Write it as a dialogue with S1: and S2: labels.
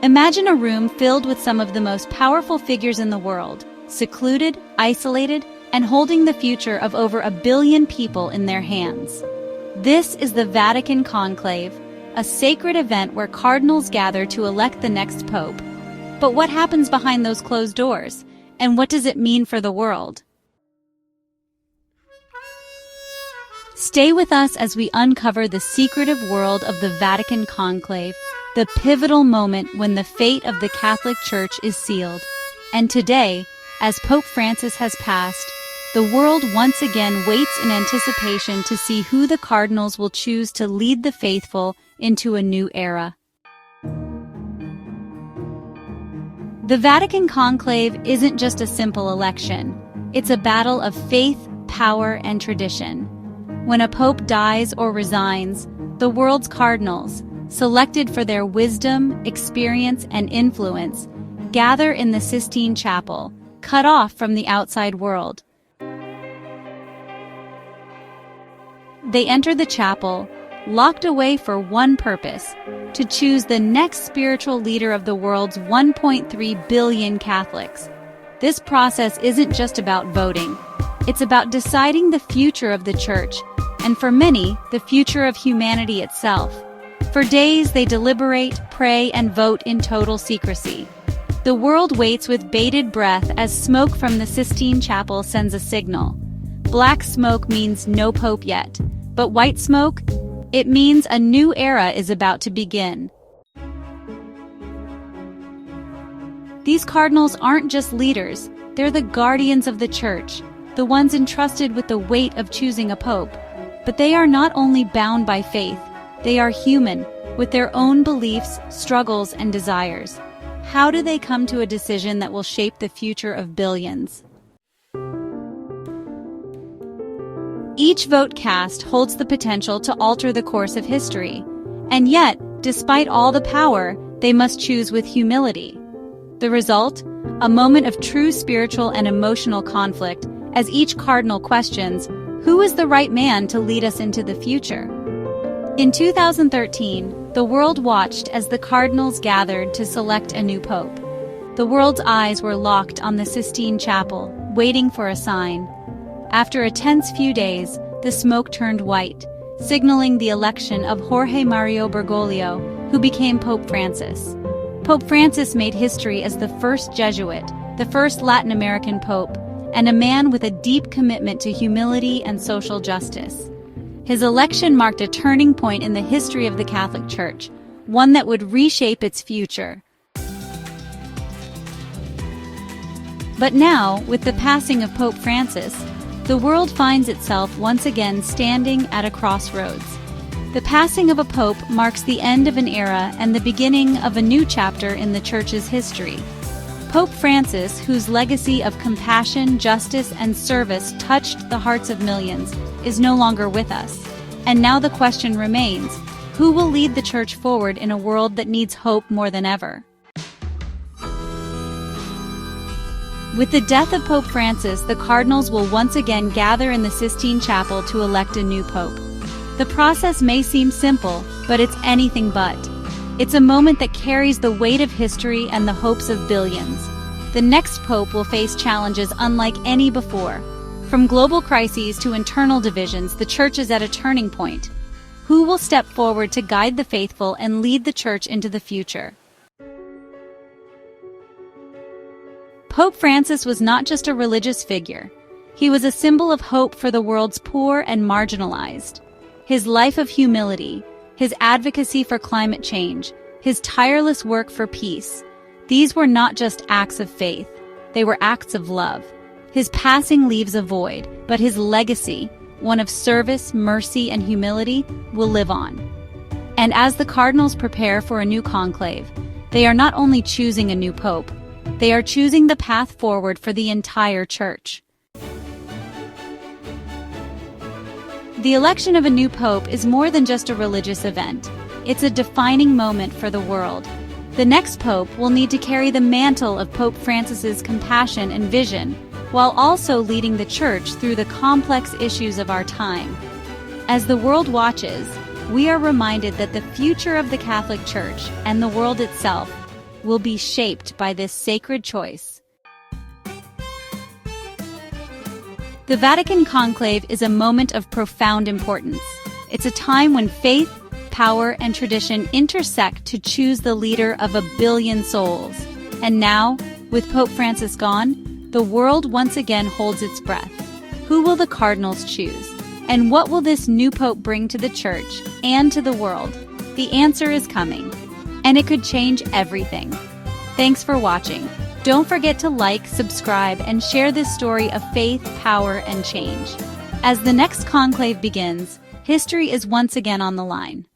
S1: Imagine a room filled with some of the most powerful figures in the world, secluded, isolated, and holding the future of over 1 billion people in their hands. This is the Vatican Conclave, a sacred event where cardinals gather to elect the next pope. But what happens behind those closed doors, and what does it mean for the world? Stay with us as we uncover the secretive world of the Vatican Conclave, the pivotal moment when the fate of the Catholic Church is sealed. And today, as Pope Francis has passed, the world once again waits in anticipation to see who the cardinals will choose to lead the faithful into a new era. The Vatican Conclave isn't just a simple election. It's a battle of faith, power, and tradition. When a pope dies or resigns, the world's cardinals, selected for their wisdom, experience, and influence, gather in the Sistine Chapel, cut off from the outside world. They enter the chapel, locked away for one purpose: to choose the next spiritual leader of the world's 1.3 billion Catholics. This process isn't just about voting. It's about deciding the future of the Church, and for many, the future of humanity itself. For days, they deliberate, pray, and vote in total secrecy. The world waits with bated breath as smoke from the Sistine Chapel sends a signal. Black smoke means no pope yet, but white smoke? It means a new era is about to begin. These cardinals aren't just leaders, they're the guardians of the Church, the ones entrusted with the weight of choosing a pope. But they are not only bound by faith, they are human, with their own beliefs, struggles, and desires. How do they come to a decision that will shape the future of billions? Each vote cast holds the potential to alter the course of history. And yet, despite all the power, they must choose with humility. The result? A moment of true spiritual and emotional conflict, as each cardinal questions, who is the right man to lead us into the future? In 2013, the world watched as the cardinals gathered to select a new pope. The world's eyes were locked on the Sistine Chapel, waiting for a sign. After a tense few days, the smoke turned white, signaling the election of Jorge Mario Bergoglio, who became Pope Francis. Pope Francis made history as the first Jesuit, the first Latin American pope, and a man with a deep commitment to humility and social justice. His election marked a turning point in the history of the Catholic Church, one that would reshape its future. But now, with the passing of Pope Francis, the world finds itself once again standing at a crossroads. The passing of a pope marks the end of an era and the beginning of a new chapter in the Church's history. Pope Francis, whose legacy of compassion, justice, and service touched the hearts of millions, is no longer with us. And now the question remains, who will lead the Church forward in a world that needs hope more than ever? With the death of Pope Francis, the cardinals will once again gather in the Sistine Chapel to elect a new pope. The process may seem simple, but it's anything but. It's a moment that carries the weight of history and the hopes of billions. The next pope will face challenges unlike any before. From global crises to internal divisions, the Church is at a turning point. Who will step forward to guide the faithful and lead the Church into the future? Pope Francis was not just a religious figure. He was a symbol of hope for the world's poor and marginalized. His life of humility, his advocacy for climate change, his tireless work for peace, these were not just acts of faith, they were acts of love. His passing leaves a void, but his legacy, one of service, mercy, and humility, will live on. And as the cardinals prepare for a new conclave, they are not only choosing a new pope, they are choosing the path forward for the entire Church. The election of a new pope is more than just a religious event. It's a defining moment for the world. The next pope will need to carry the mantle of Pope Francis's compassion and vision, while also leading the Church through the complex issues of our time. As the world watches, we are reminded that the future of the Catholic Church and the world itself will be shaped by this sacred choice. The Vatican Conclave is a moment of profound importance. It's a time when faith, power, and tradition intersect to choose the leader of 1 billion souls. And now, with Pope Francis gone, the world once again holds its breath. Who will the cardinals choose? And what will this new pope bring to the church and to the world? The answer is coming, and it could change everything. Thanks for watching. Don't forget to like, subscribe, and share this story of faith, power, and change. As the next conclave begins, history is once again on the line.